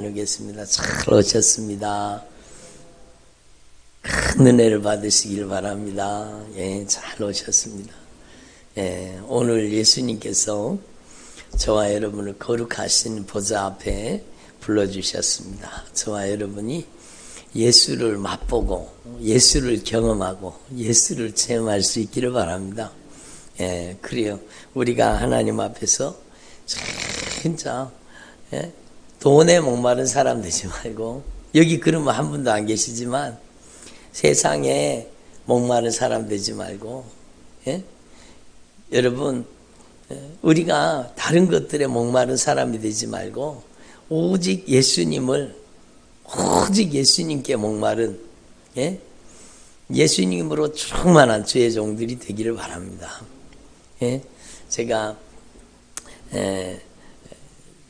나누겠습니다. 잘 오셨습니다. 큰 은혜를 받으시길 바랍니다. 예, 잘 오셨습니다. 예, 오늘 예수님께서 저와 여러분을 거룩하신 보좌 앞에 불러주셨습니다. 저와 여러분이 예수를 맛보고 예수를 경험하고 예수를 체험할 수 있기를 바랍니다. 예, 그래요. 우리가 하나님 앞에서 진짜 돈에 목마른 사람 되지 말고, 여기 그러면 한 분도 안 계시지만 세상에 목마른 사람 되지 말고, 여러분 우리가 다른 것들에 목마른 사람이 되지 말고 오직 예수님께 목마른, 예수님으로 충만한 주의 종들이 되기를 바랍니다. 제가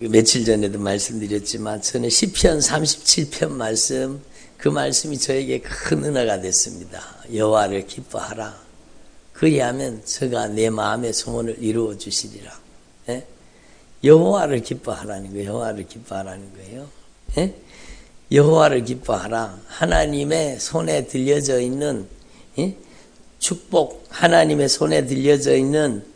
며칠 전에도 말씀드렸지만 저는 시편 37편 말씀, 그 말씀이 저에게 큰 은혜가 됐습니다. 여호와를 기뻐하라. 그리하면 저가 내 마음의 소원을 이루어 주시리라. 여호와를 기뻐하라는 거예요. 여호와를 기뻐하라는 거예요. 여호와를 기뻐하라. 하나님의 손에 들려져 있는 축복, 하나님의 손에 들려져 있는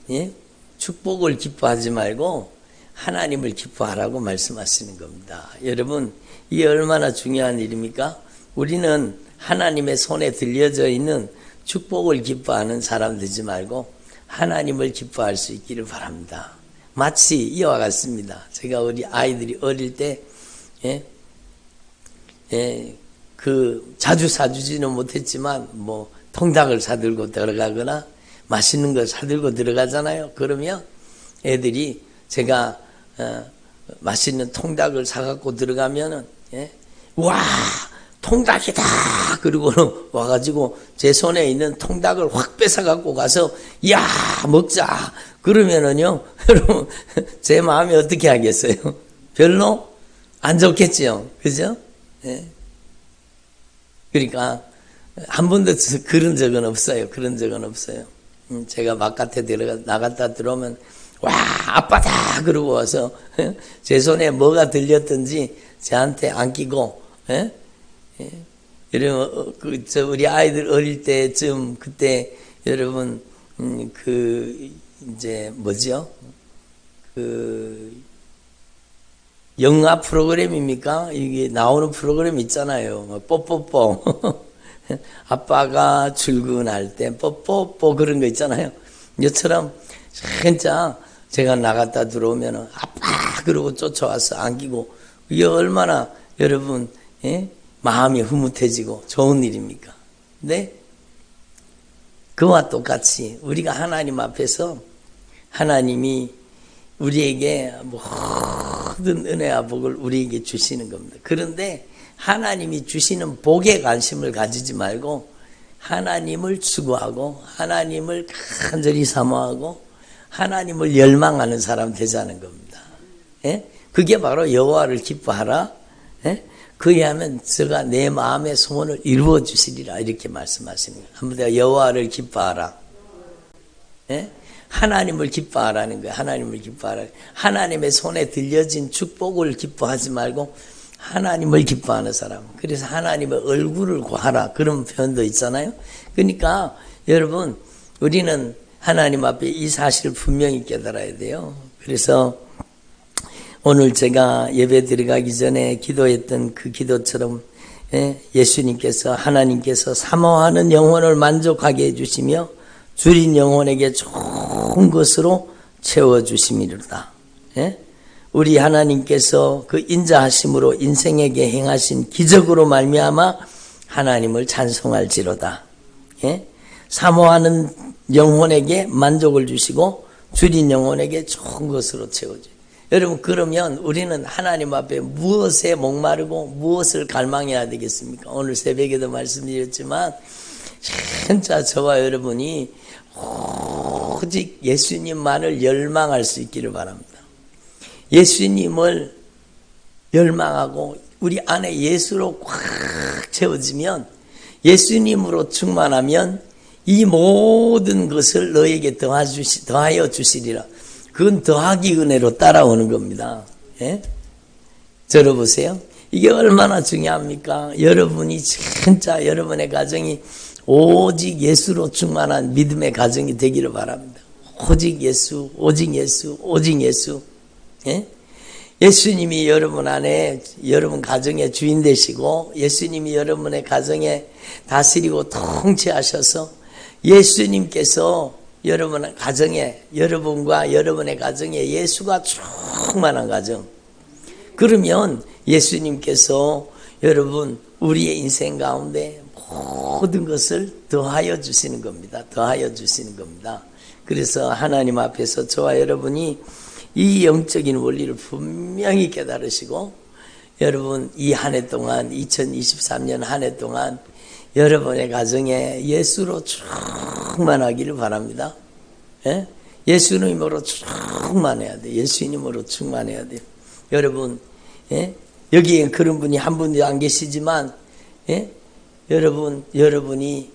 축복을 기뻐하지 말고 하나님을 기뻐하라고 말씀하시는 겁니다. 여러분, 이게 얼마나 중요한 일입니까? 우리는 하나님의 손에 들려져 있는 축복을 기뻐하는 사람 되지 말고 하나님을 기뻐할 수 있기를 바랍니다. 마치 이와 같습니다. 제가 우리 아이들이 어릴 때 자주 사주지는 못했지만 통닭을 사들고 들어가거나 맛있는 걸 사들고 들어가잖아요. 그러면 애들이 제가 맛있는 통닭을 사갖고 들어가면은, 와, 통닭이다! 그리고는 와가지고 제 손에 있는 통닭을 확 뺏어갖고 가서, 야, 먹자! 그러면은요, 여러분, 제 마음이 어떻게 하겠어요? 별로 안 좋겠죠? 그죠? 그러니까, 한 번도 그런 적은 없어요. 그런 적은 없어요. 제가 바깥에 나갔다 들어오면, 와, 아빠다! 그러고 와서, 제 손에 뭐가 들렸든지 저한테 안기고, 여러분, 우리 아이들 어릴 때쯤, 그때, 여러분, 영화 프로그램입니까? 이게 나오는 프로그램 있잖아요. 뽀뽀뽀. 아빠가 출근할 때 뽀뽀뽀 그런 거 있잖아요. 이처럼, 진짜, 제가 나갔다 들어오면 아빠 그러고 쫓아와서 안기고, 이게 얼마나 여러분 마음이 흐뭇해지고 좋은 일입니까? 근데 그와 똑같이 우리가 하나님 앞에서 하나님이 우리에게 모든 은혜와 복을 우리에게 주시는 겁니다. 그런데 하나님이 주시는 복에 관심을 가지지 말고 하나님을 추구하고 하나님을 간절히 사모하고 하나님을 열망하는 사람 되자는 겁니다. 그게 바로 여호와를 기뻐하라. 그리하면 저가 내 마음의 소원을 이루어 주시리라. 이렇게 말씀하시는 거예요. 한번 더 여호와를 기뻐하라. 하나님을 기뻐하라는 거예요. 하나님을 기뻐하라. 하나님의 손에 들려진 축복을 기뻐하지 말고 하나님을 기뻐하는 사람. 그래서 하나님의 얼굴을 구하라. 그런 표현도 있잖아요. 그러니까 여러분, 우리는 하나님 앞에 이 사실을 분명히 깨달아야 돼요. 그래서 오늘 제가 예배 들어가기 전에 기도했던 그 기도처럼 예수님께서, 하나님께서 사모하는 영혼을 만족하게 해주시며 줄인 영혼에게 좋은 것으로 채워주심이로다. 우리 하나님께서 그 인자하심으로 인생에게 행하신 기적으로 말미암아 하나님을 찬송할지로다. 사모하는 영혼에게 만족을 주시고 줄인 영혼에게 좋은 것으로 채워줘요. 여러분, 그러면 우리는 하나님 앞에 무엇에 목마르고 무엇을 갈망해야 되겠습니까? 오늘 새벽에도 말씀드렸지만 진짜 저와 여러분이 오직 예수님만을 열망할 수 있기를 바랍니다. 예수님을 열망하고 우리 안에 예수로 꽉 채워지면, 예수님으로 충만하면 이 모든 것을 너에게 더하여 주시리라. 그건 더하기 은혜로 따라오는 겁니다. 들어보세요. 이게 얼마나 중요합니까? 여러분이 진짜 여러분의 가정이 오직 예수로 충만한 믿음의 가정이 되기를 바랍니다. 오직 예수, 오직 예수, 오직 예수. 예? 예수님이 여러분 안에, 여러분 가정의 주인 되시고, 예수님이 여러분의 가정에 다스리고 통치하셔서, 예수님께서 여러분 가정에, 여러분과 여러분의 가정에 예수가 충만한 가정. 그러면 예수님께서 여러분, 우리의 인생 가운데 모든 것을 더하여 주시는 겁니다. 더하여 주시는 겁니다. 그래서 하나님 앞에서 저와 여러분이 이 영적인 원리를 분명히 깨달으시고, 여러분 이 한 해 동안 2023년 한 해 동안 여러분의 가정에 예수로 충만하기를 바랍니다. 예? 예수님으로 충만해야 돼. 예수님으로 충만해야 돼. 여러분, 예? 여기에 그런 분이 한 분도 안 계시지만, 예? 여러분이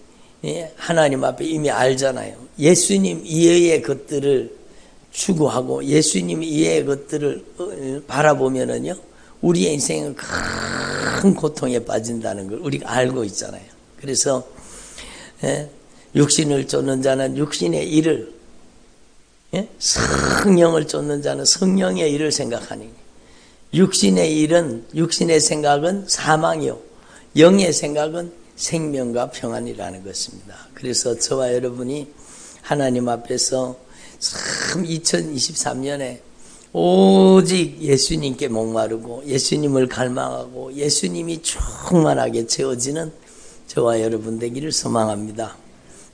예? 하나님 앞에 이미 알잖아요. 예수님 이외의 것들을 추구하고 예수님 이외의 것들을 바라보면은요, 우리의 인생은 큰 고통에 빠진다는 걸 우리가 알고 있잖아요. 그래서 예? 육신을 쫓는 자는 육신의 일을, 예? 성령을 쫓는 자는 성령의 일을 생각하니, 육신의 일은, 육신의 생각은 사망이요, 영의 생각은 생명과 평안이라는 것입니다. 그래서 저와 여러분이 하나님 앞에서 참 2023년에 오직 예수님께 목마르고 예수님을 갈망하고 예수님이 충만하게 채워지는 저와 여러분 되기를 소망합니다.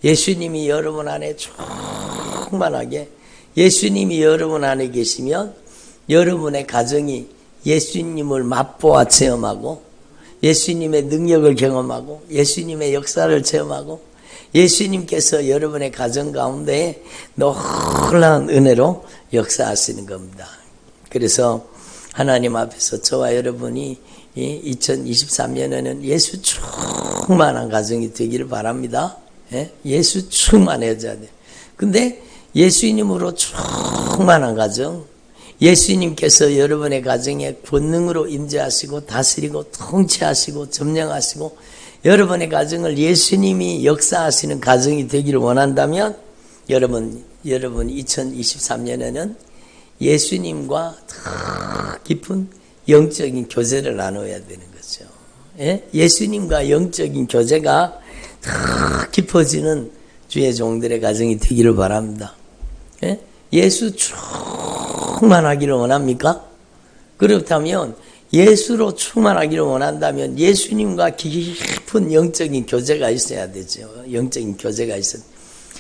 예수님이 여러분 안에 충만하게, 예수님이 여러분 안에 계시면 여러분의 가정이 예수님을 맛보아 체험하고 예수님의 능력을 경험하고 예수님의 역사를 체험하고 예수님께서 여러분의 가정 가운데 놀라운 은혜로 역사하시는 겁니다. 그래서 하나님 앞에서 저와 여러분이 2023년에는 예수 충만한 가정이 되기를 바랍니다. 예수 충만해야 돼. 근데 예수님으로 충만한 가정, 예수님께서 여러분의 가정에 권능으로 임재하시고 다스리고 통치하시고 점령하시고 여러분의 가정을 예수님이 역사하시는 가정이 되기를 원한다면 여러분 2023년에는 예수님과 더 깊은 영적인 교제를 나눠야 되는 거죠. 예? 예수님과 영적인 교제가 더 깊어지는 주의 종들의 가정이 되기를 바랍니다. 예? 예수 충만하기를 원합니까? 그렇다면 예수로 충만하기를 원한다면 예수님과 깊은 영적인 교제가 있어야 되죠. 영적인 교제가 있어야 돼요.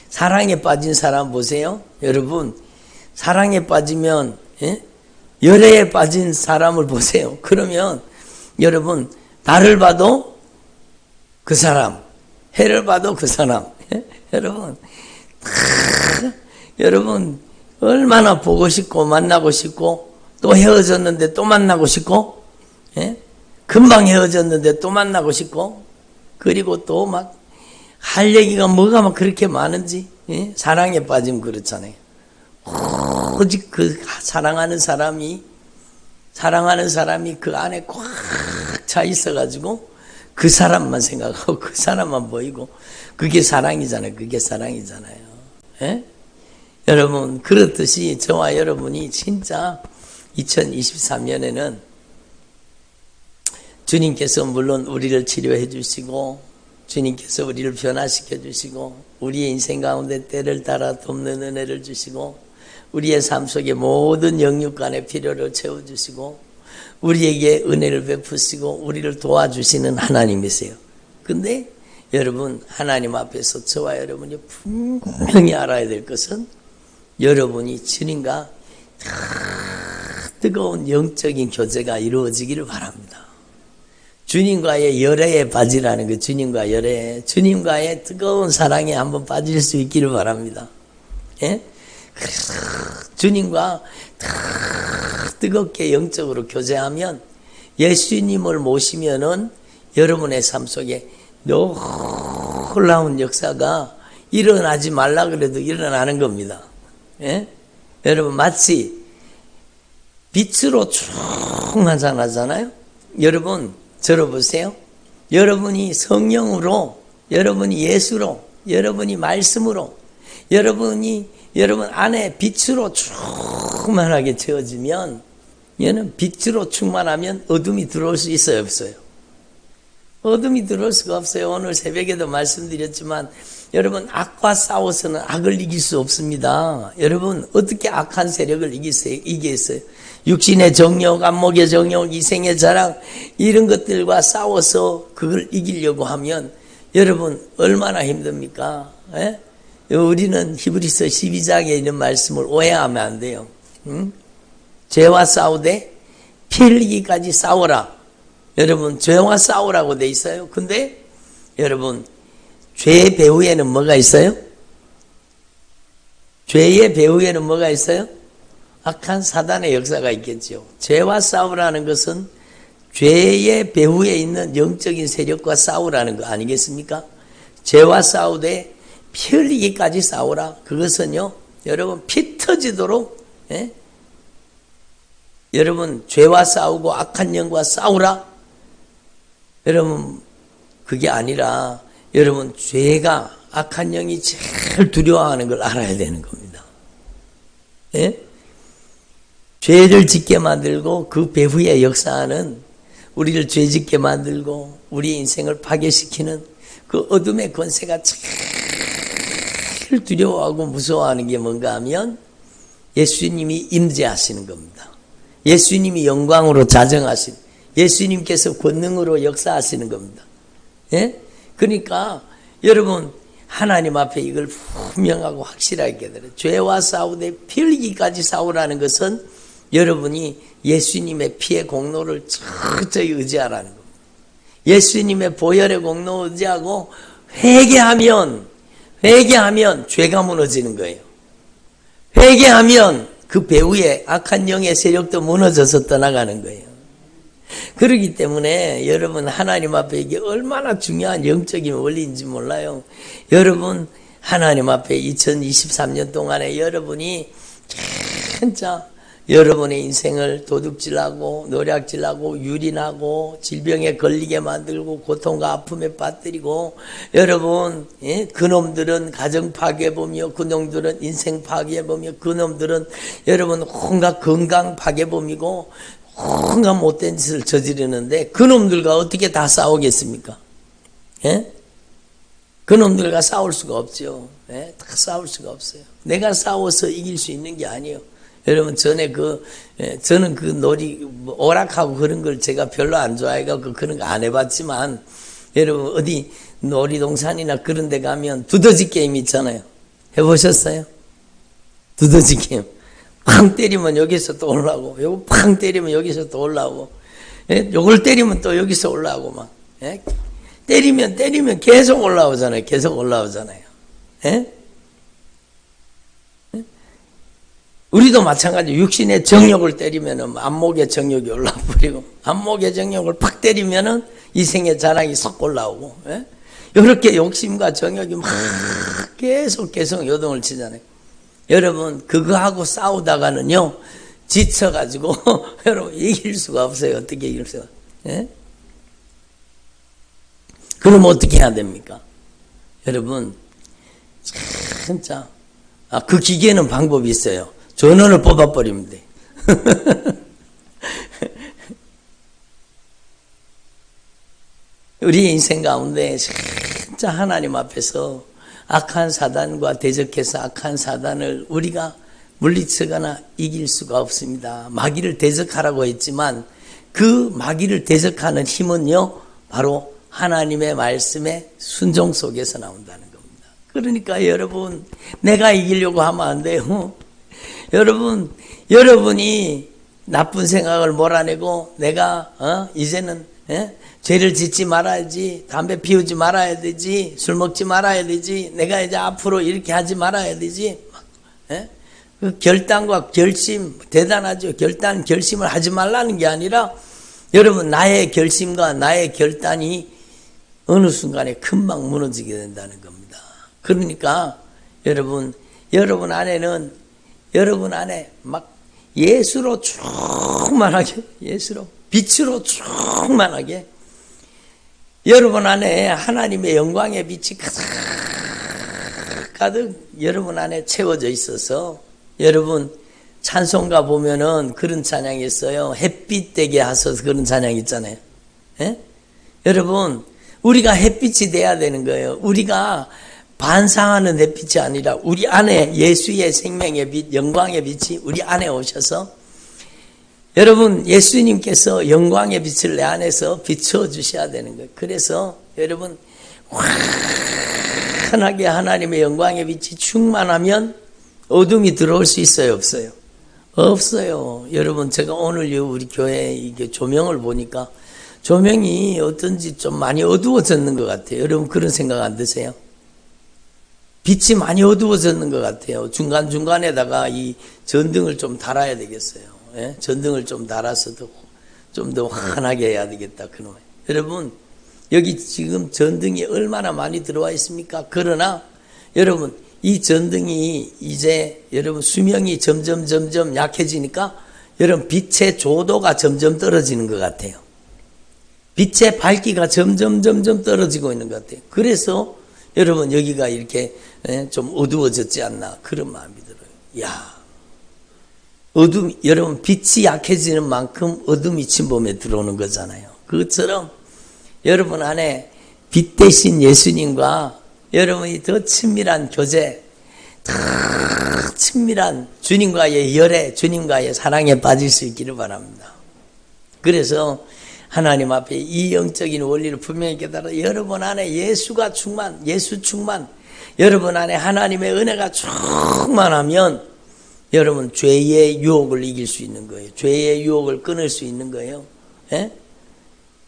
사랑에 빠진 사람 보세요. 여러분, 사랑에 빠지면, 예? 열애에 빠진 사람을 보세요. 그러면 여러분, 달을 봐도 그 사람, 해를 봐도 그 사람. 예? 여러분 얼마나 보고 싶고 만나고 싶고 또 헤어졌는데 또 만나고 싶고, 예? 금방 헤어졌는데 또 만나고 싶고, 그리고 또 막 할 얘기가 뭐가 막 그렇게 많은지, 예? 사랑에 빠지면 그렇잖아요. 오직 그 사랑하는 사람이 그 안에 꽉 차 있어가지고 그 사람만 생각하고 그 사람만 보이고, 그게 사랑이잖아요. 그게 사랑이잖아요. 예? 여러분, 그렇듯이 저와 여러분이 진짜 2023년에는 주님께서 물론 우리를 치료해 주시고 주님께서 우리를 변화시켜 주시고 우리의 인생 가운데 때를 따라 돕는 은혜를 주시고 우리의 삶 속에 모든 영육간의 필요를 채워주시고 우리에게 은혜를 베푸시고 우리를 도와주시는 하나님이세요. 근데 여러분, 하나님 앞에서 저와 여러분이 분명히 알아야 될 것은 여러분이 주님과 뜨거운 영적인 교제가 이루어지기를 바랍니다. 주님과의 열애에 빠지라는 거, 주님과 열애, 주님과의 뜨거운 사랑에 한번 빠질 수 있기를 바랍니다. 예? 그래서 주님과 뜨겁게 영적으로 교제하면 예수님을 모시면은 여러분의 삶 속에 놀라운 역사가 일어나지 말라 그래도 일어나는 겁니다. 예? 여러분, 마치 빛으로 충만하잖아요. 여러분 저를 보세요. 여러분이 성령으로, 여러분이 예수로, 여러분이 말씀으로, 여러분 안에 빛으로 충만하게 채워지면, 얘는 빛으로 충만하면 어둠이 들어올 수 있어요, 없어요? 어둠이 들어올 수가 없어요. 오늘 새벽에도 말씀드렸지만 여러분 악과 싸워서는 악을 이길 수 없습니다. 여러분 어떻게 악한 세력을 이기겠어요? 육신의 정욕, 안목의 정욕, 이생의 자랑 이런 것들과 싸워서 그걸 이기려고 하면 여러분 얼마나 힘듭니까? 에? 우리는 히브리서 12장에 있는 말씀을 오해하면 안 돼요. 응? 죄와 싸우되 피 흘리기까지 싸워라. 여러분 죄와 싸우라고 돼 있어요. 근데 여러분 죄의 배후에는 뭐가 있어요? 죄의 배후에는 뭐가 있어요? 악한 사단의 역사가 있겠죠. 죄와 싸우라는 것은 죄의 배후에 있는 영적인 세력과 싸우라는 거 아니겠습니까? 죄와 싸우되 피 흘리기까지 싸우라. 그것은요 여러분 피 터지도록 여러분 죄와 싸우고 악한 영과 싸우라. 여러분 그게 아니라 여러분 죄가 악한 영이 제일 두려워하는 걸 알아야 되는 겁니다. 예? 죄를 짓게 만들고 그 배후에 역사하는 우리를 죄짓게 만들고 우리 인생을 파괴시키는 그 어둠의 권세가 제일 두려워하고 무서워하는 게 뭔가 하면 예수님이 임재하시는 겁니다. 예수님이 영광으로 자정하신, 예수님께서 권능으로 역사하시는 겁니다. 예? 그러니까 여러분 하나님 앞에 이걸 분명하고 확실하게 깨달아요. 죄와 싸우되 피 흘리기까지 싸우라는 것은 여러분이 예수님의 피의 공로를 철저히 의지하라는 겁니다. 예수님의 보혈의 공로 의지하고 회개하면 죄가 무너지는 거예요. 회개하면 그 배후에 악한 영의 세력도 무너져서 떠나가는 거예요. 그렇기 때문에 여러분 하나님 앞에 이게 얼마나 중요한 영적인 원리인지 몰라요. 여러분 하나님 앞에 2023년 동안에 여러분이 진짜 여러분의 인생을 도둑질하고 노략질하고 유린하고 질병에 걸리게 만들고 고통과 아픔에 빠뜨리고 여러분 그놈들은 가정 파괴범이요 그놈들은 인생 파괴범이요 그놈들은 여러분 온갖 건강 파괴범이고 온갖 못된 짓을 저지르는데 그놈들과 어떻게 다 싸우겠습니까? 예? 그놈들과 싸울 수가 없죠. 예? 다 싸울 수가 없어요. 내가 싸워서 이길 수 있는 게 아니에요. 여러분 전에 저는 그 오락하고 그런 걸 제가 별로 안 좋아해가지고 그런 거 안 해봤지만 여러분 어디 놀이동산이나 그런 데 가면 두더지 게임 있잖아요. 해보셨어요? 두더지 게임. 팡 때리면 여기서 또 올라오고 요거 팡 때리면 여기서 또 올라오고 요걸 때리면 또 여기서 올라오고 막 때리면 계속 올라오잖아요. 계속 올라오잖아요. 우리도 마찬가지. 육신의 정욕을 때리면 안목의 정욕이 올라버리고 안목의 정욕을 팍 때리면 이생의 자랑이 쏙 올라오고 이렇게 욕심과 정욕이 막 계속 요동을 치잖아요. 여러분 그거하고 싸우다가는요 지쳐가지고 여러분 이길 수가 없어요. 어떻게 이길 수가? 그럼 어떻게 해야 됩니까? 여러분 진짜 그 기계는 방법이 있어요. 전원을 뽑아버리면 돼. 우리 인생 가운데 진짜 하나님 앞에서 악한 사단과 대적해서 악한 사단을 우리가 물리치거나 이길 수가 없습니다. 마귀를 대적하라고 했지만 그 마귀를 대적하는 힘은요 바로 하나님의 말씀의 순종 속에서 나온다는 겁니다. 그러니까 여러분 내가 이기려고 하면 안 돼요. 여러분이 나쁜 생각을 몰아내고 내가 이제는 죄를 짓지 말아야지, 담배 피우지 말아야 되지, 술 먹지 말아야 되지, 내가 이제 앞으로 이렇게 하지 말아야 되지. 그 결단과 결심 대단하죠. 결심을 하지 말라는 게 아니라 여러분 나의 결심과 나의 결단이 어느 순간에 금방 무너지게 된다는 겁니다. 그러니까 여러분 안에 막 예수로 충만하게, 예수로, 빛으로 충만하게 여러분 안에 하나님의 영광의 빛이 가득 여러분 안에 채워져 있어서 여러분 찬송가 보면은 그런 찬양이 있어요. 햇빛 되게 하소서 그런 찬양 있잖아요. 예? 여러분 우리가 햇빛이 돼야 되는 거예요. 우리가 반상하는 햇빛이 아니라 우리 안에 예수의 생명의 빛, 영광의 빛이 우리 안에 오셔서 여러분 예수님께서 영광의 빛을 내 안에서 비춰 주셔야 되는 거예요. 그래서 여러분 환하게 하나님의 영광의 빛이 충만하면 어둠이 들어올 수 있어요? 없어요? 없어요. 여러분 제가 오늘 우리 교회 이게 조명을 보니까 조명이 어떤지 좀 많이 어두워졌는 것 같아요. 여러분 그런 생각 안 드세요? 빛이 많이 어두워졌는 것 같아요. 중간중간에다가 이 전등을 좀 달아야 되겠어요. 예? 전등을 좀 달아서 좀 더 환하게 해야 되겠다. 그놈. 여러분 여기 지금 전등이 얼마나 많이 들어와 있습니까? 그러나 여러분 이 전등이 이제 여러분 수명이 점점 약해지니까 여러분 빛의 조도가 점점 떨어지는 것 같아요. 빛의 밝기가 점점 떨어지고 있는 것 같아요. 그래서 여러분 여기가 이렇게 좀 어두워졌지 않나 그런 마음이 들어요. 야, 여러분 빛이 약해지는 만큼 어둠이 침범에 들어오는 거잖아요. 그것처럼 여러분 안에 빛 대신 예수님과 여러분이 더 친밀한 교제, 더 친밀한 주님과의 열애, 주님과의 사랑에 빠질 수 있기를 바랍니다. 그래서 하나님 앞에 이 영적인 원리를 분명히 깨달아 여러분 안에 예수가 예수 충만, 여러분 안에 하나님의 은혜가 충만하면 여러분 죄의 유혹을 이길 수 있는 거예요. 죄의 유혹을 끊을 수 있는 거예요. 예?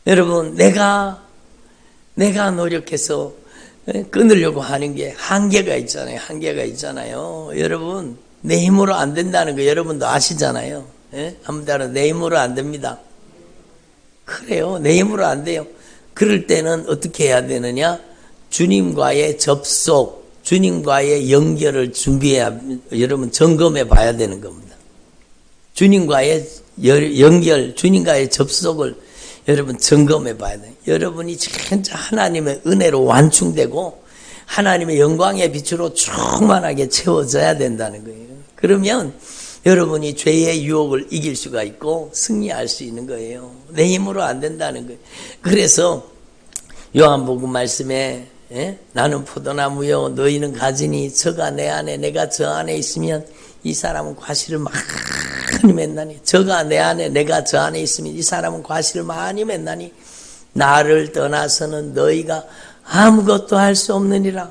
여러분 내가 노력해서 끊으려고 하는 게 한계가 있잖아요. 여러분 내 힘으로 안 된다는 거 여러분도 아시잖아요. 예? 한번 따라 내 힘으로 안 됩니다. 그래요. 내 힘으로 안 돼요. 그럴 때는 어떻게 해야 되느냐? 주님과의 접속, 주님과의 연결을 준비해야, 여러분 점검해 봐야 되는 겁니다. 주님과의 연결, 주님과의 접속을 여러분 점검해 봐야 돼요. 여러분이 진짜 하나님의 은혜로 완충되고 하나님의 영광의 빛으로 충만하게 채워져야 된다는 거예요. 그러면 여러분이 죄의 유혹을 이길 수가 있고 승리할 수 있는 거예요. 내 힘으로 안 된다는 거예요. 그래서 요한복음 말씀에 나는 포도나무요 너희는 가지니 저가 내 안에 내가 저 안에 있으면 이 사람은 과실을 많이 맺나니 저가 내 안에 내가 저 안에 있으면 이 사람은 과실을 많이 맺나니 나를 떠나서는 너희가 아무것도 할 수 없느니라.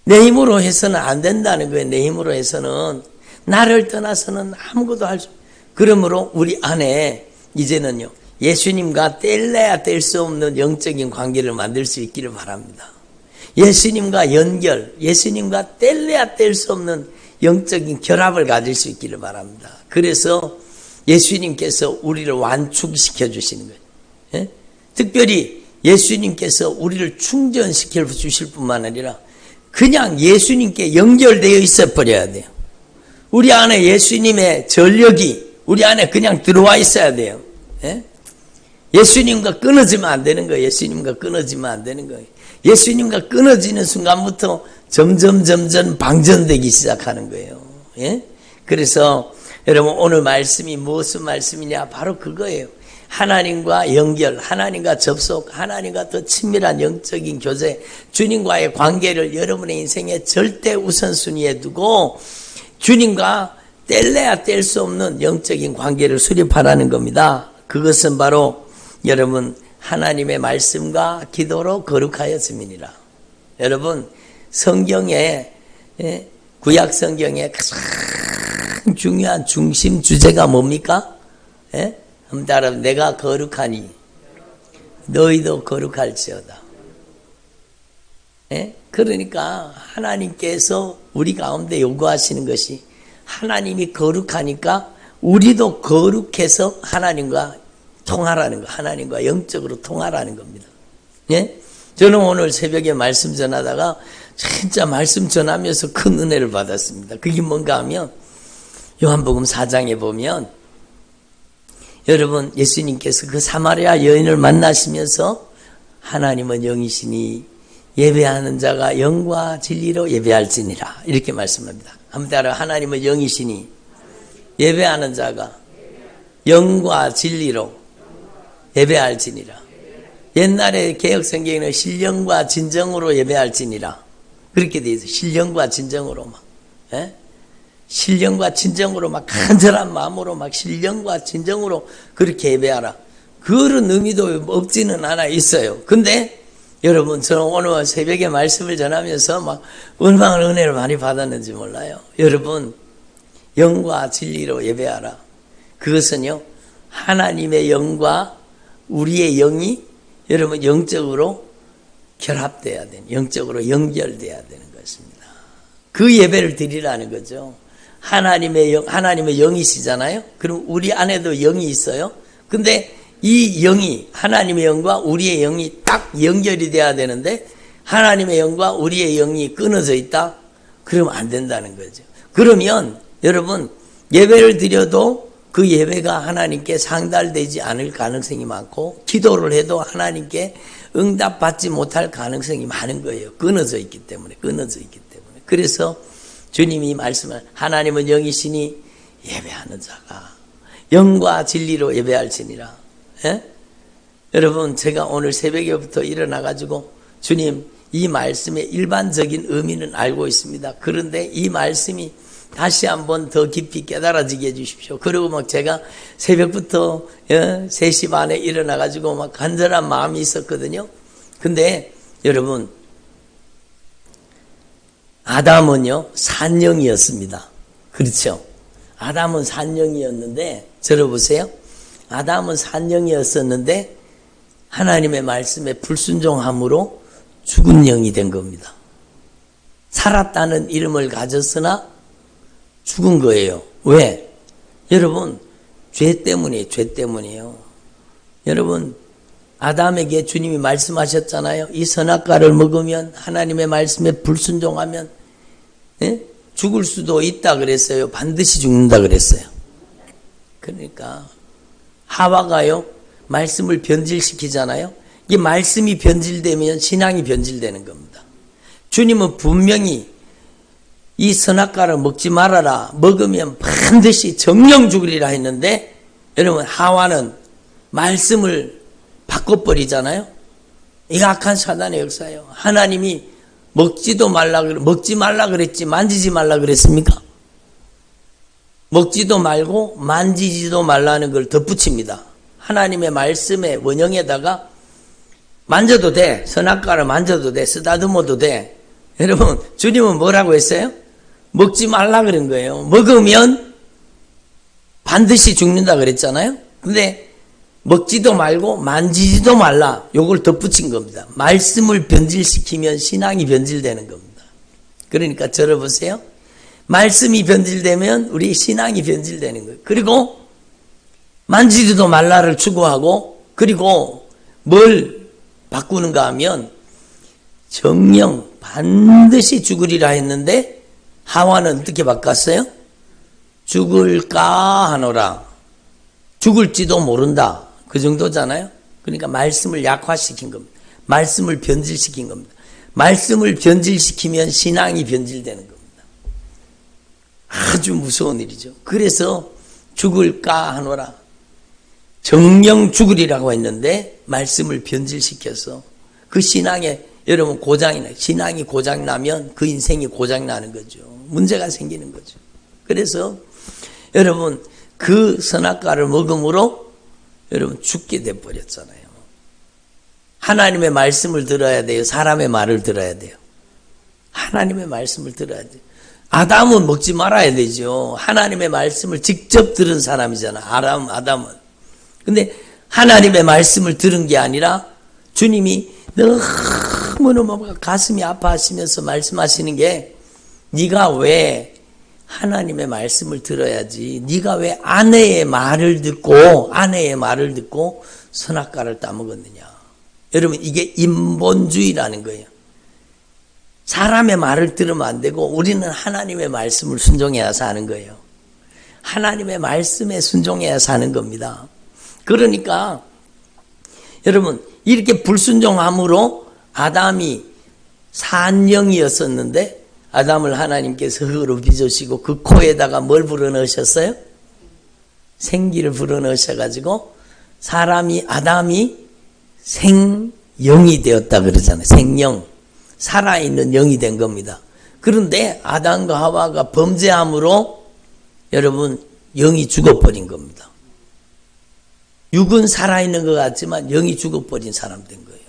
내 힘으로 해서는 안 된다는 거예요. 내 힘으로 해서는 나를 떠나서는 아무것도 할 수 없어요. 그러므로 우리 안에 이제는요 예수님과 뗄래야 뗄 수 없는 영적인 관계를 만들 수 있기를 바랍니다. 예수님과 연결, 예수님과 뗄래야 뗄 수 없는 영적인 결합을 가질 수 있기를 바랍니다. 그래서 예수님께서 우리를 완충시켜 주시는 거예요. 예? 특별히 예수님께서 우리를 충전시켜 주실 뿐만 아니라 그냥 예수님께 연결되어 있어 버려야 돼요. 우리 안에 예수님의 전력이 우리 안에 그냥 들어와 있어야 돼요. 예? 예수님과 끊어지면 안 되는 거예요. 예수님과 끊어지면 안 되는 거예요. 예수님과 끊어지는 순간부터 점점 방전되기 시작하는 거예요. 예? 그래서 여러분 오늘 말씀이 무슨 말씀이냐? 바로 그거예요. 하나님과 연결, 하나님과 접속, 하나님과 더 친밀한 영적인 교제, 주님과의 관계를 여러분의 인생의 절대 우선순위에 두고 주님과 뗄래야 뗄 수 없는 영적인 관계를 수립하라는 겁니다. 그것은 바로 여러분 하나님의 말씀과 기도로 거룩하여 짐이니라. 여러분 성경에 구약 성경의 가장 중요한 중심 주제가 뭡니까? 한번 따라 내가 거룩하니 너희도 거룩할지어다. 그러니까 하나님께서 우리 가운데 요구하시는 것이 하나님이 거룩하니까 우리도 거룩해서 하나님과 통하라는 거, 하나님과 영적으로 통하라는 겁니다. 예? 저는 오늘 새벽에 말씀 전하다가 진짜 말씀 전하면서 큰 은혜를 받았습니다. 그게 뭔가 하면 요한복음 4장에 보면 여러분 예수님께서 그 사마리아 여인을 만나시면서 하나님은 영이시니 예배하는 자가 영과 진리로 예배할지니라 이렇게 말씀합니다. 한번 따라 하나님은 영이시니 예배하는 자가 영과 진리로 예배할지니라. 옛날에 개혁성경에는 신령과 진정으로 예배할지니라 그렇게 돼 있어요. 신령과 진정으로 막 신령과 진정으로 막 간절한 마음으로 막 신령과 진정으로 그렇게 예배하라. 그런 의미도 없지는 않아 있어요. 근데 여러분 저는 오늘 새벽에 말씀을 전하면서 막 얼마나 은혜를 많이 받았는지 몰라요. 여러분 영과 진리로 예배하라. 그것은요 하나님의 영과 우리의 영이 여러분 영적으로 결합돼야 되는, 영적으로 연결돼야 되는 것입니다. 그 예배를 드리라는 거죠. 하나님의 영이시잖아요. 그럼 우리 안에도 영이 있어요. 근데 이 영이 하나님의 영과 우리의 영이 딱 연결이 돼야 되는데 하나님의 영과 우리의 영이 끊어져 있다? 그러면 안 된다는 거죠. 그러면 여러분 예배를 드려도 그 예배가 하나님께 상달되지 않을 가능성이 많고 기도를 해도 하나님께 응답받지 못할 가능성이 많은 거예요. 끊어져 있기 때문에. 그래서 주님이 말씀을 하나님은 영이시니 예배하는 자가 영과 진리로 예배할지니라. 여러분 제가 오늘 새벽에부터 일어나가지고 주님 이 말씀의 일반적인 의미는 알고 있습니다. 그런데 이 말씀이 다시 한번 더 깊이 깨달아지게 해주십시오. 그리고 막 제가 새벽부터 3시 반에 일어나가지고 막 간절한 마음이 있었거든요. 근데 여러분 아담은요 산영이었습니다. 그렇죠? 아담은 산영이었는데 들어보세요. 아담은 산영이었었는데 하나님의 말씀에 불순종함으로 죽은 영이 된 겁니다. 살았다는 이름을 가졌으나 죽은 거예요. 왜? 여러분 죄 때문이에요. 여러분 아담에게 주님이 말씀하셨잖아요. 이 선악과를 먹으면 하나님의 말씀에 불순종하면 죽을 수도 있다 그랬어요. 반드시 죽는다 그랬어요. 그러니까 하와가요 말씀을 변질시키잖아요. 이 말씀이 변질되면 신앙이 변질되는 겁니다. 주님은 분명히 이 선악과를 먹지 말아라. 먹으면 반드시 정령 죽으리라 했는데 여러분 하와는 말씀을 바꿔버리잖아요. 이거 악한 사단의 역사예요. 하나님이 먹지 말라 그랬지 만지지 말라 그랬습니까? 먹지도 말고 만지지도 말라는 걸 덧붙입니다. 하나님의 말씀의 원형에다가 만져도 돼. 선악과를 만져도 돼. 쓰다듬어도 돼. 여러분 주님은 뭐라고 했어요? 먹지 말라 그런 거예요. 먹으면 반드시 죽는다 그랬잖아요. 근데 먹지도 말고 만지지도 말라. 요걸 덧붙인 겁니다. 말씀을 변질시키면 신앙이 변질되는 겁니다. 그러니까 들어보세요. 말씀이 변질되면 우리 신앙이 변질되는 거예요. 그리고 만지지도 말라를 추구하고 그리고 뭘 바꾸는가 하면 정령 반드시 죽으리라 했는데 하와는 어떻게 바꿨어요? 죽을까 하노라. 죽을지도 모른다. 그 정도잖아요. 그러니까 말씀을 약화시킨 겁니다. 말씀을 변질시킨 겁니다. 말씀을 변질시키면 신앙이 변질되는 겁니다. 아주 무서운 일이죠. 그래서 죽을까 하노라. 정령 죽으리라고 했는데 말씀을 변질시켜서 그 신앙에 여러분 고장이 나요. 신앙이 고장나면 그 인생이 고장나는 거죠. 문제가 생기는 거죠. 그래서 여러분 그 선악과를 먹음으로 여러분 죽게 돼버렸잖아요. 하나님의 말씀을 들어야 돼요. 사람의 말을 들어야 돼요. 하나님의 말씀을 들어야 돼요. 아담은 먹지 말아야 되죠. 하나님의 말씀을 직접 들은 사람이잖아. 아담은. 근데 하나님의 말씀을 들은 게 아니라 주님이 너무너무 가슴이 아파하시면서 말씀하시는 게 네가 왜 하나님의 말씀을 들어야지 네가 왜 아내의 말을 듣고 선악과를 따먹었느냐. 여러분 이게 인본주의라는 거예요. 사람의 말을 들으면 안 되고 우리는 하나님의 말씀을 순종해야 사는 거예요. 하나님의 말씀에 순종해야 사는 겁니다. 그러니까 여러분 이렇게 불순종함으로 아담이 산영이었었는데 아담을 하나님께서 흙으로 빚으시고 그 코에다가 뭘 불어넣으셨어요? 생기를 불어넣으셔가지고 아담이 생영이 되었다 그러잖아요. 생영, 살아있는 영이 된 겁니다. 그런데 아담과 하와가 범죄함으로 여러분 영이 죽어버린 겁니다. 육은 살아있는 것 같지만 영이 죽어버린 사람 된 거예요.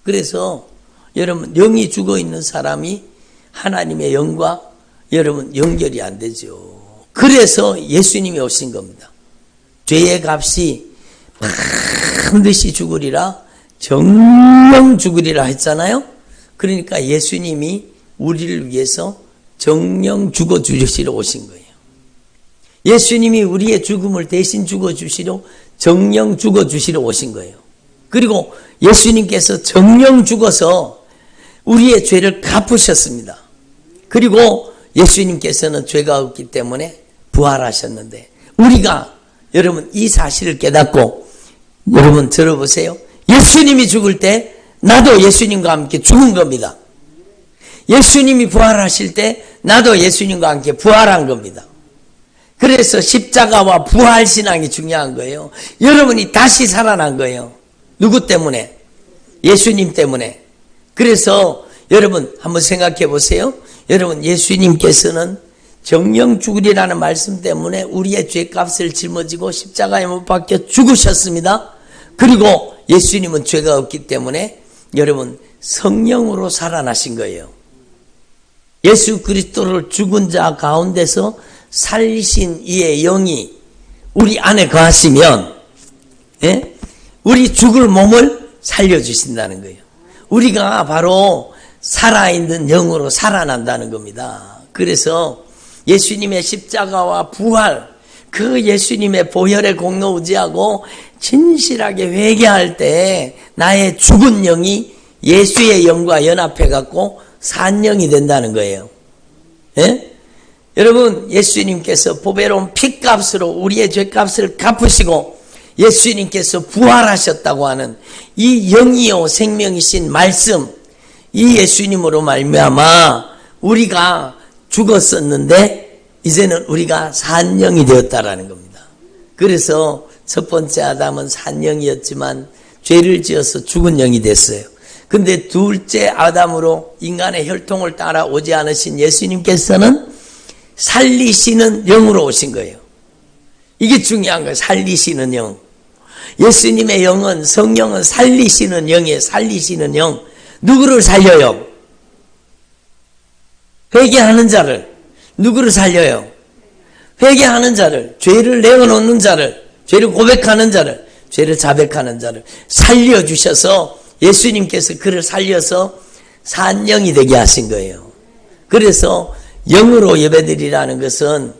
그래서 여러분 영이 죽어있는 사람이 하나님의 영과 여러분 연결이 안 되죠. 그래서 예수님이 오신 겁니다. 죄의 값이 반드시 죽으리라, 정령 죽으리라 했잖아요. 그러니까 예수님이 우리를 위해서 정령 죽어주시러 오신 거예요. 예수님이 우리의 죽음을 대신 죽어주시러 정령 죽어주시러 오신 거예요. 그리고 예수님께서 정령 죽어서 우리의 죄를 갚으셨습니다. 그리고 예수님께서는 죄가 없기 때문에 부활하셨는데 우리가 여러분 이 사실을 깨닫고 여러분 들어보세요. 예수님이 죽을 때 나도 예수님과 함께 죽은 겁니다. 예수님이 부활하실 때 나도 예수님과 함께 부활한 겁니다. 그래서 십자가와 부활 신앙이 중요한 거예요. 여러분이 다시 살아난 거예요. 누구 때문에? 예수님 때문에. 그래서 여러분 한번 생각해 보세요. 여러분 예수님께서는 정령 죽으리라는 말씀 때문에 우리의 죄값을 짊어지고 십자가에 못 박혀 죽으셨습니다. 그리고 예수님은 죄가 없기 때문에 여러분 성령으로 살아나신 거예요. 예수 그리스도를 죽은 자 가운데서 살리신 이의 영이 우리 안에 거하시면 우리 죽을 몸을 살려주신다는 거예요. 우리가 바로 살아있는 영으로 살아난다는 겁니다. 그래서 예수님의 십자가와 부활, 그 예수님의 보혈의 공로 의지하고 진실하게 회개할 때 나의 죽은 영이 예수의 영과 연합해 갖고 산 영이 된다는 거예요. 예? 여러분 예수님께서 보배로운 피값으로 우리의 죄값을 갚으시고 예수님께서 부활하셨다고 하는 이 영이요 생명이신 말씀, 이 예수님으로 말미암아 우리가 죽었었는데 이제는 우리가 산영이 되었다라는 겁니다. 그래서 첫 번째 아담은 산영이었지만 죄를 지어서 죽은 영이 됐어요. 근데 둘째 아담으로 인간의 혈통을 따라 오지 않으신 예수님께서는 살리시는 영으로 오신 거예요. 이게 중요한 거예요. 살리시는 영. 예수님의 영은, 성령은 살리시는 영이에요. 살리시는 영. 누구를 살려요? 회개하는 자를. 누구를 살려요? 회개하는 자를, 죄를 내어놓는 자를, 죄를 고백하는 자를, 죄를 자백하는 자를 살려주셔서 예수님께서 그를 살려서 산영이 되게 하신 거예요. 그래서 영으로 예배드리라는 것은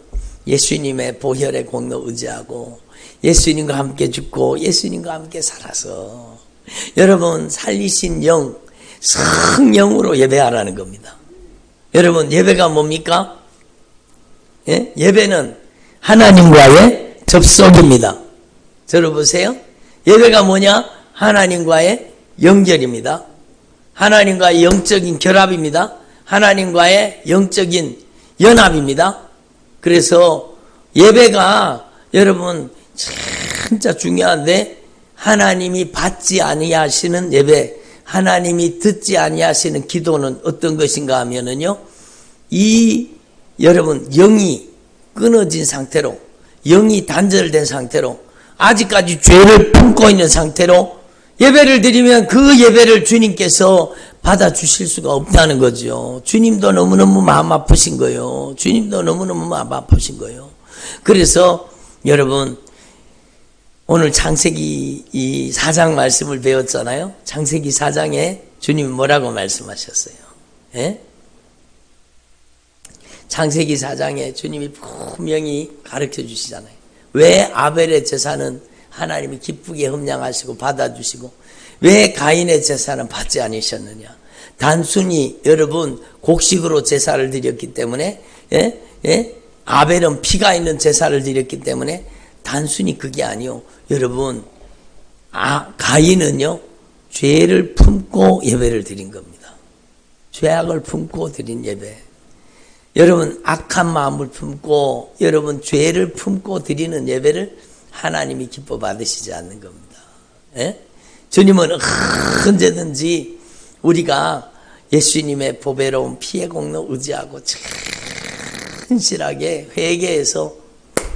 예수님의 보혈의 공로 의지하고 예수님과 함께 죽고 예수님과 함께 살아서 여러분 살리신 영, 성령으로 예배하라는 겁니다. 여러분 예배가 뭡니까? 예? 예배는 하나님과의 접속입니다. 들어보세요. 예배가 뭐냐? 하나님과의 연결입니다. 하나님과의 영적인 결합입니다. 하나님과의 영적인 연합입니다. 그래서 예배가 여러분 진짜 중요한데 하나님이 받지 아니하시는 예배, 하나님이 듣지 아니하시는 기도는 어떤 것인가 하면은요, 이 여러분 영이 끊어진 상태로, 영이 단절된 상태로, 아직까지 죄를 품고 있는 상태로 예배를 드리면 그 예배를 주님께서 받아주실 수가 없다는 거죠. 주님도 너무너무 마음 아프신 거예요. 주님도 너무너무 마음 아프신 거예요. 그래서 여러분 오늘 창세기 이 4장 말씀을 배웠잖아요. 창세기 4장에 주님이 뭐라고 말씀하셨어요? 예? 창세기 4장에 주님이 분명히 가르쳐 주시잖아요. 왜 아벨의 제사는 하나님이 기쁘게 흠량하시고 받아주시고 왜 가인의 제사는 받지 않으셨느냐? 단순히 여러분 곡식으로 제사를 드렸기 때문에 아벨은 피가 있는 제사를 드렸기 때문에 단순히 그게 아니요. 여러분, 가인은요, 죄를 품고 예배를 드린 겁니다. 죄악을 품고 드린 예배. 여러분, 악한 마음을 품고, 여러분, 죄를 품고 드리는 예배를 하나님이 기뻐 받으시지 않는 겁니다. 예? 주님은 언제든지 우리가 예수님의 보배로운 피의 공로 의지하고 진실하게 회개해서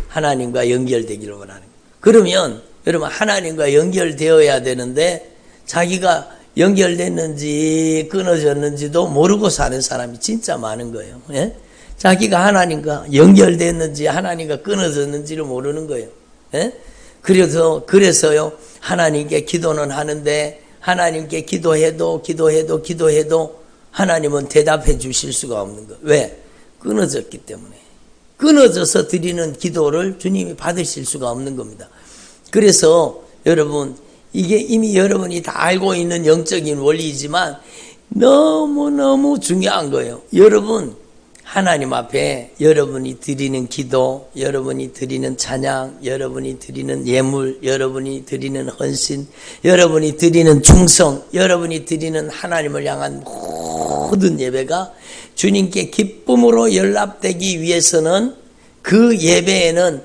하나님과 연결되기를 원하는 거예요. 그러면 여러분, 하나님과 연결되어야 되는데 자기가 연결됐는지 끊어졌는지도 모르고 사는 사람이 진짜 많은 거예요. 예? 자기가 하나님과 연결됐는지 하나님과 끊어졌는지를 모르는 거예요. 예? 그래서요, 하나님께 기도는 하는데 하나님께 기도해도 하나님은 대답해 주실 수가 없는 거예요. 왜? 끊어졌기 때문에. 끊어져서 드리는 기도를 주님이 받으실 수가 없는 겁니다. 그래서 여러분, 이게 이미 여러분이 다 알고 있는 영적인 원리이지만 너무너무 중요한 거예요. 여러분, 하나님 앞에 여러분이 드리는 기도, 여러분이 드리는 찬양, 여러분이 드리는 예물, 여러분이 드리는 헌신, 여러분이 드리는 충성, 여러분이 드리는 하나님을 향한 모든 예배가 주님께 기쁨으로 연락되기 위해서는 그 예배에는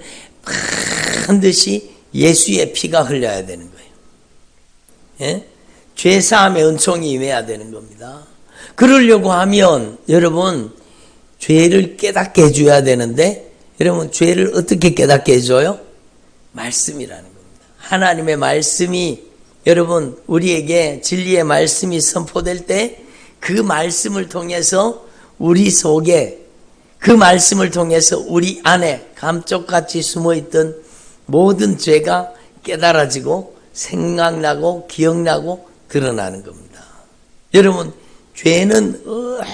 반드시 예수의 피가 흘려야 되는 거예요. 예? 죄사함의 은총이 임해야 되는 겁니다. 그러려고 하면 여러분, 죄를 깨닫게 해줘야 되는데, 여러분, 죄를 어떻게 깨닫게 해줘요? 말씀이라는 겁니다. 하나님의 말씀이, 여러분, 우리에게 진리의 말씀이 선포될 때 그 말씀을 통해서 우리 속에, 그 말씀을 통해서 우리 안에 감쪽같이 숨어있던 모든 죄가 깨달아지고 생각나고 기억나고 드러나는 겁니다. 여러분, 죄는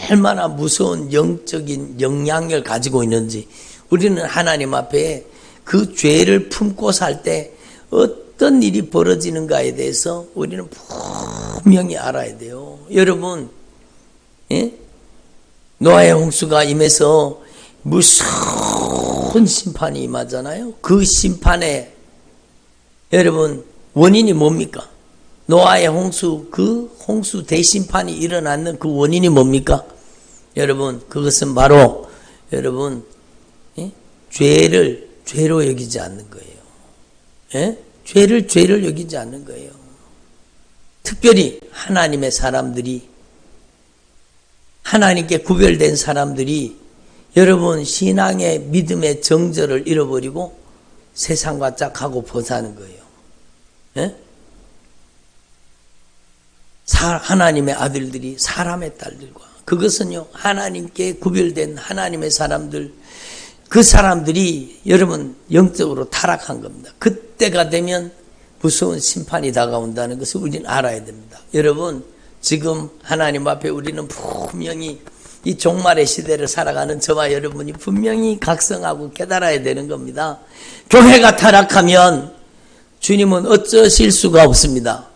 얼마나 무서운 영적인 영향력을 가지고 있는지 우리는 하나님 앞에 그 죄를 품고 살 때 어떤 일이 벌어지는가에 대해서 우리는 분명히 알아야 돼요. 여러분, 예? 노아의 홍수가 임해서 무서운 심판이 임하잖아요. 그 심판에 여러분, 원인이 뭡니까? 노아의 홍수, 그 홍수 대심판이 일어났는 그 원인이 뭡니까? 여러분, 그것은 바로 여러분, 예? 죄를 죄로 여기지 않는 거예요. 예? 죄를 죄로 여기지 않는 거예요. 특별히 하나님의 사람들이, 하나님께 구별된 사람들이 여러분 신앙의 믿음의 정절을 잃어버리고 세상과 짝하고 벗어나는 거예요. 예? 하나님의 아들들이 사람의 딸들과, 그것은요, 하나님께 구별된 하나님의 사람들, 그 사람들이 여러분 영적으로 타락한 겁니다. 그때가 되면 무서운 심판이 다가온다는 것을 우리는 알아야 됩니다. 여러분, 지금 하나님 앞에 우리는 분명히 이 종말의 시대를 살아가는 저와 여러분이 분명히 각성하고 깨달아야 되는 겁니다. 교회가 타락하면 주님은 어쩌실 수가 없습니다.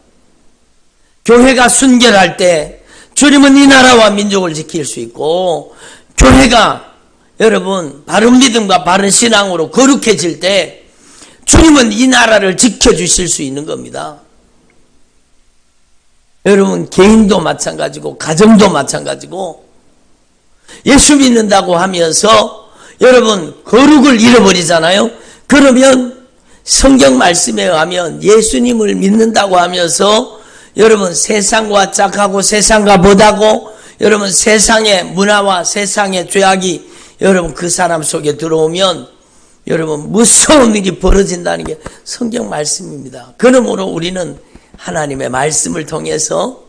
교회가 순결할 때 주님은 이 나라와 민족을 지킬 수 있고, 교회가 여러분 바른 믿음과 바른 신앙으로 거룩해질 때 주님은 이 나라를 지켜주실 수 있는 겁니다. 여러분, 개인도 마찬가지고 가정도 마찬가지고, 예수 믿는다고 하면서 여러분 거룩을 잃어버리잖아요. 그러면 성경 말씀에 의하면 예수님을 믿는다고 하면서 여러분 세상과 짝하고 세상과 못하고, 여러분 세상의 문화와 세상의 죄악이 여러분 그 사람 속에 들어오면 여러분 무서운 일이 벌어진다는 게 성경 말씀입니다. 그러므로 우리는 하나님의 말씀을 통해서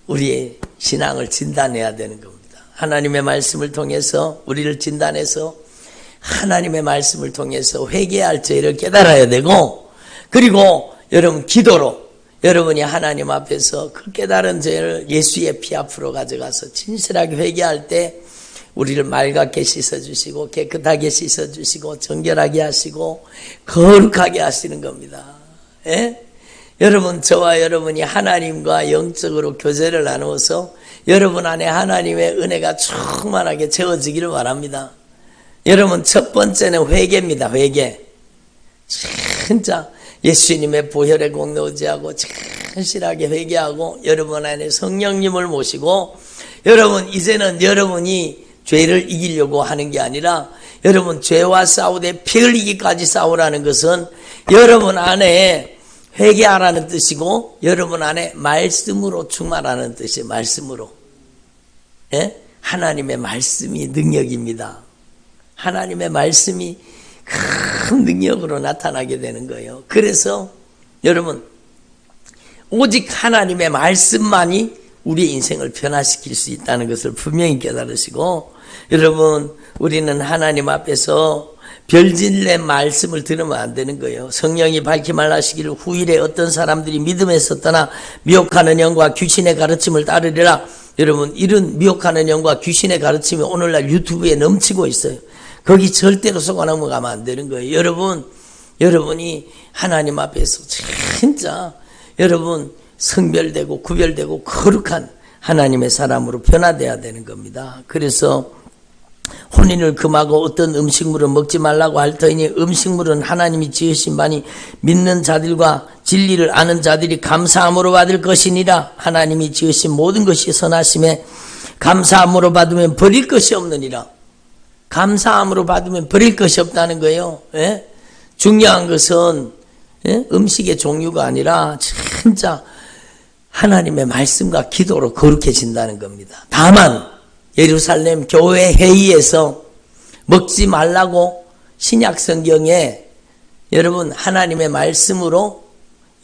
우리의 신앙을 진단해야 되는 겁니다. 하나님의 말씀을 통해서 우리를 진단해서 하나님의 말씀을 통해서 회개할 죄를 깨달아야 되고, 그리고 여러분 기도로 여러분이 하나님 앞에서 그 깨달은 죄를 예수의 피 앞으로 가져가서 진실하게 회개할 때 우리를 맑게 씻어주시고 깨끗하게 씻어주시고 정결하게 하시고 거룩하게 하시는 겁니다. 예? 여러분, 저와 여러분이 하나님과 영적으로 교제를 나누어서 여러분 안에 하나님의 은혜가 충만하게 채워지기를 바랍니다. 여러분, 첫 번째는 회개입니다. 회개. 진짜 예수님의 보혈의 공로 의지하고 진실하게 회개하고 여러분 안에 성령님을 모시고, 여러분 이제는 여러분이 죄를 이기려고 하는 게 아니라 여러분 죄와 싸우되 피 흘리기까지 싸우라는 것은 여러분 안에 회개하라는 뜻이고, 여러분 안에 말씀으로 충만하는 뜻이에요. 말씀으로. 예? 하나님의 말씀이 능력입니다. 하나님의 말씀이 큰 능력으로 나타나게 되는 거예요. 그래서 여러분, 오직 하나님의 말씀만이 우리의 인생을 변화시킬 수 있다는 것을 분명히 깨달으시고, 여러분 우리는 하나님 앞에서 별진의 말씀을 들으면 안 되는 거예요. 성령이 밝히 말하시기를 후일에 어떤 사람들이 믿음에서 떠나 미혹하는 영과 귀신의 가르침을 따르리라. 여러분, 이런 미혹하는 영과 귀신의 가르침이 오늘날 유튜브에 넘치고 있어요. 거기 절대로 속아 넘어가면 안 되는 거예요. 여러분이 하나님 앞에서 진짜 여러분 성별되고 구별되고 거룩한 하나님의 사람으로 변화돼야 되는 겁니다. 그래서 혼인을 금하고 어떤 음식물은 먹지 말라고 할 터이니 음식물은 하나님이 지으신 바니 믿는 자들과 진리를 아는 자들이 감사함으로 받을 것이니라. 하나님이 지으신 모든 것이 선하심에 감사함으로 받으면 버릴 것이 없느니라. 감사함으로 받으면 버릴 것이 없다는 거예요. 예? 중요한 것은 음식의 종류가 아니라 진짜 하나님의 말씀과 기도로 거룩해진다는 겁니다. 다만 예루살렘 교회 회의에서 먹지 말라고 신약 성경에 여러분 하나님의 말씀으로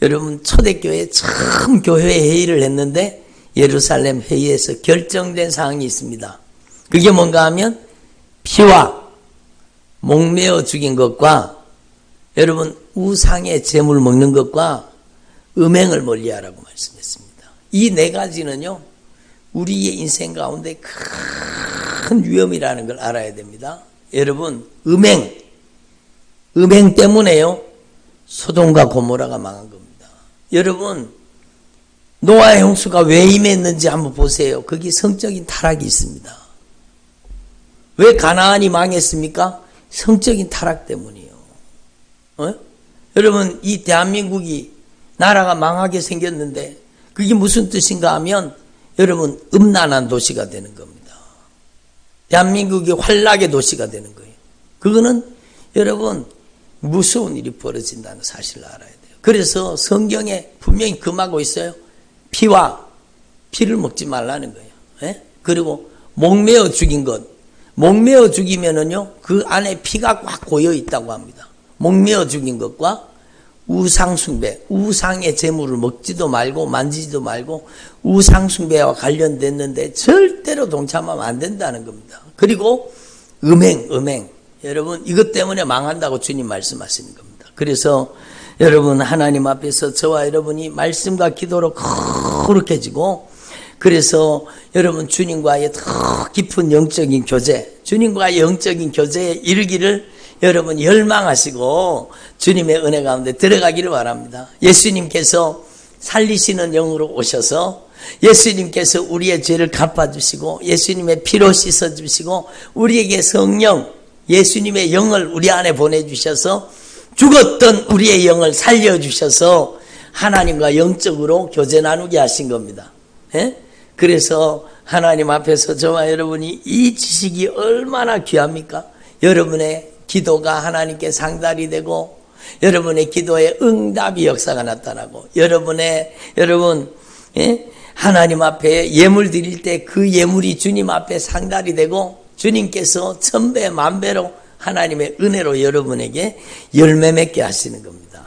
여러분 초대교회 처음 교회 회의를 했는데 예루살렘 회의에서 결정된 사항이 있습니다. 그게 뭔가 하면 피와 목매어 죽인 것과 여러분 우상의 제물 먹는 것과 음행을 멀리하라고 말씀했습니다. 이 네 가지는요 우리의 인생 가운데 큰 위험이라는 걸 알아야 됩니다. 여러분 음행 때문에요 소돔과 고모라가 망한 겁니다. 여러분 노아의 홍수가 왜 임했는지 한번 보세요. 거기 성적인 타락이 있습니다. 왜 가나안이 망했습니까? 성적인 타락 때문이에요. 여러분 이 대한민국이 나라가 망하게 생겼는데 그게 무슨 뜻인가 하면 여러분 음란한 도시가 되는 겁니다. 대한민국이 환락의 도시가 되는 거예요. 그거는 여러분 무서운 일이 벌어진다는 사실을 알아야 돼요. 그래서 성경에 분명히 금하고 있어요. 피를 먹지 말라는 거예요. 예? 그리고 목매어 죽인 것, 목매어 죽이면은요 그 안에 피가 꽉 고여 있다고 합니다. 목매어 죽인 것과 우상숭배, 우상의 재물을 먹지도 말고 만지지도 말고 우상숭배와 관련됐는데 절대로 동참하면 안 된다는 겁니다. 그리고 음행. 여러분 이것 때문에 망한다고 주님 말씀하시는 겁니다. 그래서 여러분 하나님 앞에서 저와 여러분이 말씀과 기도로 거룩해지고, 그래서 여러분 주님과의 더 깊은 영적인 교제, 주님과의 영적인 교제에 이르기를 여러분 열망하시고 주님의 은혜 가운데 들어가기를 바랍니다. 예수님께서 살리시는 영으로 오셔서 예수님께서 우리의 죄를 갚아주시고 예수님의 피로 씻어주시고 우리에게 성령 예수님의 영을 우리 안에 보내주셔서 죽었던 우리의 영을 살려주셔서 하나님과 영적으로 교제 나누게 하신 겁니다. 예? 그래서 하나님 앞에서 저와 여러분이 이 지식이 얼마나 귀합니까? 여러분의 기도가 하나님께 상달이 되고 여러분의 기도에 응답이 역사가 나타나고 여러분 하나님 앞에 예물 드릴 때 그 예물이 주님 앞에 상달이 되고 주님께서 천배 만배로 하나님의 은혜로 여러분에게 열매 맺게 하시는 겁니다.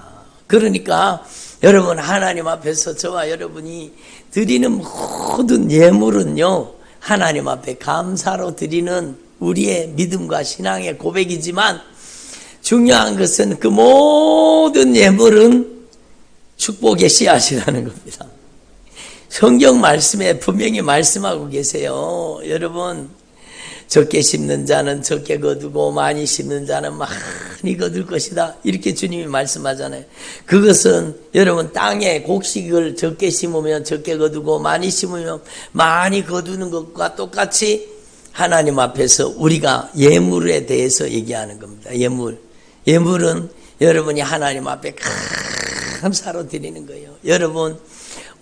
그러니까 여러분 하나님 앞에서 저와 여러분이 드리는 모든 예물은요 하나님 앞에 감사로 드리는 우리의 믿음과 신앙의 고백이지만 중요한 것은 그 모든 예물은 축복의 씨앗이라는 겁니다. 성경 말씀에 분명히 말씀하고 계세요. 여러분 적게 심는 자는 적게 거두고 많이 심는 자는 많이 거둘 것이다. 이렇게 주님이 말씀하잖아요. 그것은 여러분 땅에 곡식을 적게 심으면 적게 거두고 많이 심으면 많이 거두는 것과 똑같이 하나님 앞에서 우리가 예물에 대해서 얘기하는 겁니다. 예물은 여러분이 하나님 앞에 감사로 드리는 거예요. 여러분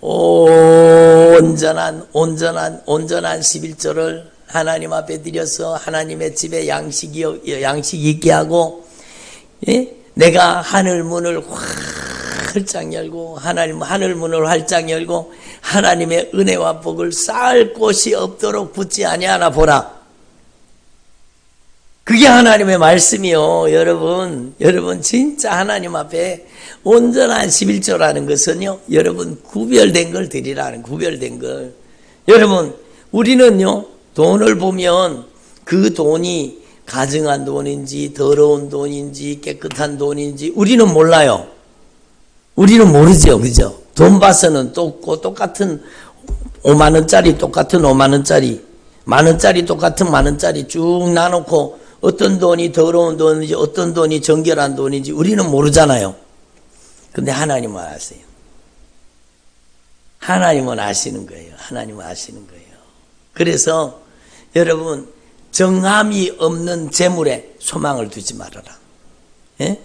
온전한 11조를 하나님 앞에 드려서 하나님의 집에 양식이 있게 하고, 예? 내가 하늘 문을 활짝 열고 하늘 문을 활짝 열고 하나님의 은혜와 복을 쌓을 곳이 없도록 붙지 아니하나 보라. 그게 하나님의 말씀이요. 여러분 진짜 하나님 앞에 온전한 11조라는 것은요, 여러분 구별된 걸 드리라는, 구별된 걸. 여러분 우리는요, 돈을 보면 그 돈이 가증한 돈인지 더러운 돈인지 깨끗한 돈인지 우리는 몰라요. 우리는 모르죠. 그죠? 돈 봐서는 똑같은 5만원짜리 똑같은 5만원짜리, 만원짜리 똑같은 만원짜리 쭉 나놓고 어떤 돈이 더러운 돈인지 어떤 돈이 정결한 돈인지 우리는 모르잖아요. 근데 하나님은 아세요. 하나님은 아시는 거예요. 하나님은 아시는 거예요. 그래서 여러분 정함이 없는 재물에 소망을 두지 말아라. 예?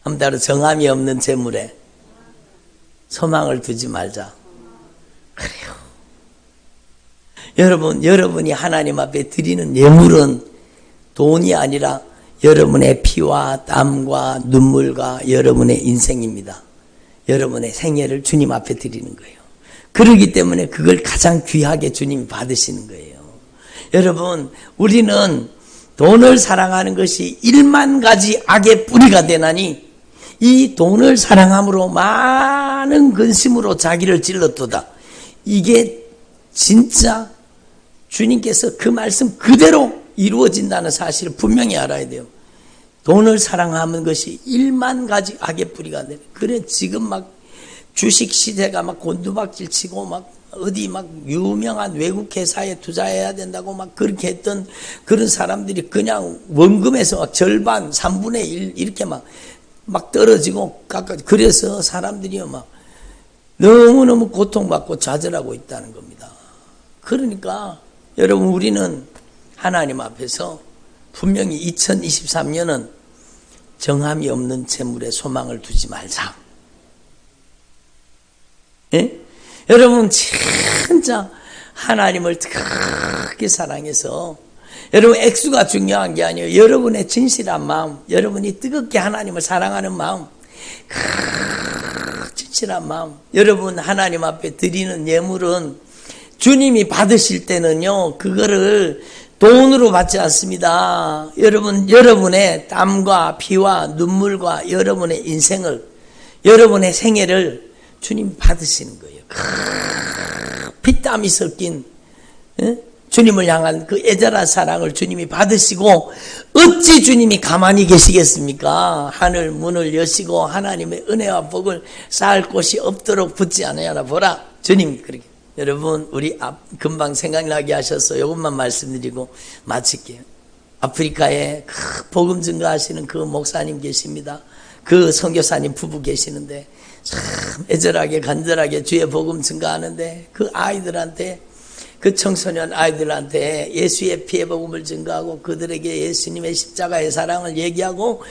한번 따로 정함이 없는 재물에 소망을 두지 말자. 그래요. 여러분이 하나님 앞에 드리는 예물은 돈이 아니라 여러분의 피와 땀과 눈물과 여러분의 인생입니다. 여러분의 생애를 주님 앞에 드리는 거예요. 그러기 때문에 그걸 가장 귀하게 주님이 받으시는 거예요. 여러분, 우리는 돈을 사랑하는 것이 1만 가지 악의 뿌리가 되나니 이 돈을 사랑함으로 많은 근심으로 자기를 찔렀도다. 이게 진짜 주님께서 그 말씀 그대로 이루어진다는 사실을 분명히 알아야 돼요. 돈을 사랑하는 것이 1만 가지 악의 뿌리가 되네. 그래 지금 막 주식 시대가 막 곤두박질 치고 막 어디 막 유명한 외국 회사에 투자해야 된다고 막 그렇게 했던 그런 사람들이 그냥 원금에서 막 절반 3분의 1 이렇게 막 떨어지고 그래서 사람들이 막 너무너무 고통받고 좌절하고 있다는 겁니다. 그러니까 여러분 우리는 하나님 앞에서 분명히 2023년은 정함이 없는 재물에 소망을 두지 말자. 예? 여러분 진짜 하나님을 크게 사랑해서 여러분 액수가 중요한 게 아니에요. 여러분의 진실한 마음, 여러분이 뜨겁게 하나님을 사랑하는 마음, 진실한 마음. 여러분 하나님 앞에 드리는 예물은 주님이 받으실 때는요, 그거를 돈으로 받지 않습니다. 여러분의 땀과 피와 눈물과 여러분의 인생을, 여러분의 생애를 주님이 받으시는 거예요. 피땀이 섞인 주님을 향한 그 애절한 사랑을 주님이 받으시고 어찌 주님이 가만히 계시겠습니까? 하늘 문을 여시고 하나님의 은혜와 복을 쌓을 곳이 없도록 붙지 않으나 보라. 주님이 그렇게. 여러분 우리 금방 생각나게 하셔서 이것만 말씀드리고 마칠게요. 아프리카에 복음 증거하시는 그 목사님 계십니다. 그 선교사님 부부 계시는데 참 애절하게 간절하게 주의 복음 증거하는데 그 아이들한테, 그 청소년 아이들한테 예수의 피의 복음을 증거하고 그들에게 예수님의 십자가의 사랑을 얘기하고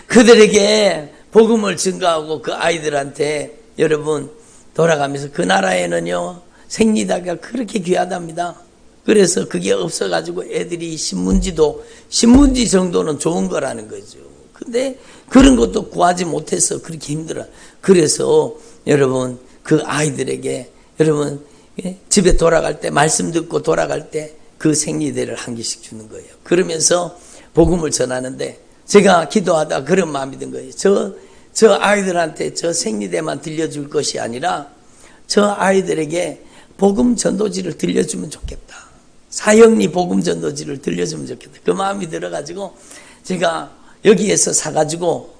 그들에게 복음을 증거하고 그 아이들한테 여러분 돌아가면서 그 나라에는요 생리다가 그렇게 귀하답니다. 그래서 그게 없어가지고 애들이 신문지 정도는 좋은 거라는 거죠. 근데 그런 것도 구하지 못해서 그렇게 힘들어. 그래서 여러분 그 아이들에게 여러분 집에 돌아갈 때 말씀 듣고 돌아갈 때 그 생리대를 한 개씩 주는 거예요. 그러면서 복음을 전하는데 제가 기도하다 그런 마음이 든 거예요. 저 아이들한테 저 생리대만 들려줄 것이 아니라 저 아이들에게 복음 전도지를 들려주면 좋겠다. 사형리 복음 전도지를 들려주면 좋겠다. 그 마음이 들어가지고 제가 여기에서 사가지고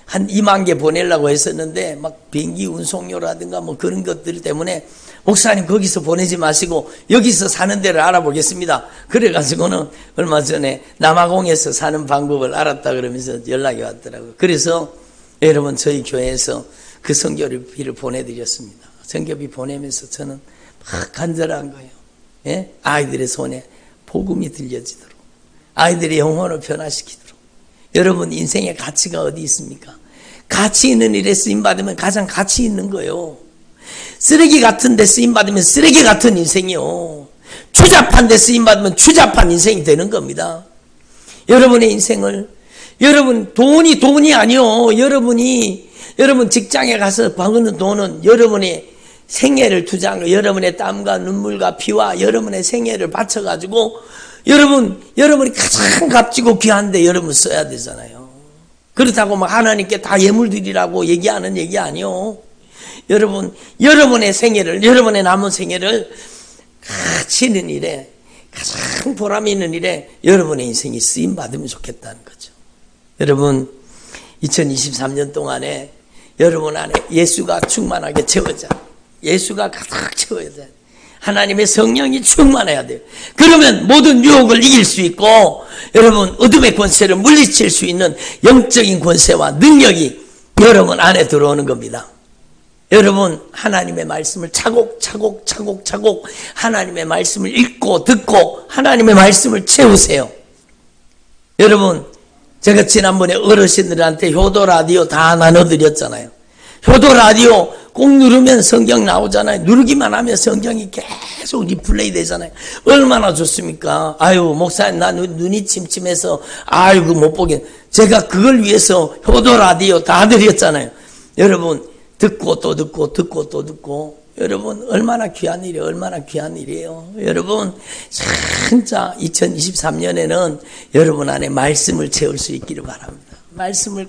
한 2만 개 보내려고 했었는데 막 비행기 운송료라든가 뭐 그런 것들 때문에 목사님 거기서 보내지 마시고 여기서 사는 데를 알아보겠습니다. 그래가지고는 얼마 전에 남아공에서 사는 방법을 알았다 그러면서 연락이 왔더라고요. 그래서 여러분 저희 교회에서 그 선교비를 보내드렸습니다. 선교비 보내면서 저는 막 간절한 거예요. 아이들의 손에 복음이 들려지도록, 아이들의 영혼을 변화시키도록. 여러분 인생의 가치가 어디 있습니까? 가치 있는 일에 쓰임받으면 가장 가치 있는 거예요. 쓰레기 같은 데 쓰임받으면 쓰레기 같은 인생이요. 추잡한 데 쓰임받으면 추잡한 인생이 되는 겁니다. 여러분의 인생을, 여러분 돈이 아니요. 여러분 직장에 가서 버는 돈은 여러분의 생애를 투자한 거, 여러분의 땀과 눈물과 피와 여러분의 생애를 바쳐가지고 여러분이 가장 값지고 귀한데 여러분 써야 되잖아요. 그렇다고 막 하나님께 다 예물 드리라고 얘기하는 얘기 아니요. 여러분의 생애를, 여러분의 남은 생애를 가치 있는 일에, 가장 보람 있는 일에 여러분의 인생이 쓰임 받으면 좋겠다는 거죠. 여러분 2023년 동안에 여러분 안에 예수가 충만하게 채워져. 예수가 가득 채워져. 하나님의 성령이 충만해야 돼요. 그러면 모든 유혹을 이길 수 있고, 여러분 어둠의 권세를 물리칠 수 있는 영적인 권세와 능력이 여러분 안에 들어오는 겁니다. 여러분 하나님의 말씀을 차곡차곡 하나님의 말씀을 읽고 듣고 하나님의 말씀을 채우세요. 여러분 제가 지난번에 어르신들한테 효도 라디오 다 나눠드렸잖아요. 효도 라디오 꼭 누르면 성경 나오잖아요. 누르기만 하면 성경이 계속 리플레이 되잖아요. 얼마나 좋습니까? 아유 목사님 나 눈이 침침해서 아이고 못 보겠. 제가 그걸 위해서 효도 라디오 다 드렸잖아요. 여러분 듣고 또 듣고 여러분 얼마나 귀한 일이에요. 얼마나 귀한 일이에요. 여러분 진짜 2023년에는 여러분 안에 말씀을 채울 수 있기를 바랍니다. 말씀을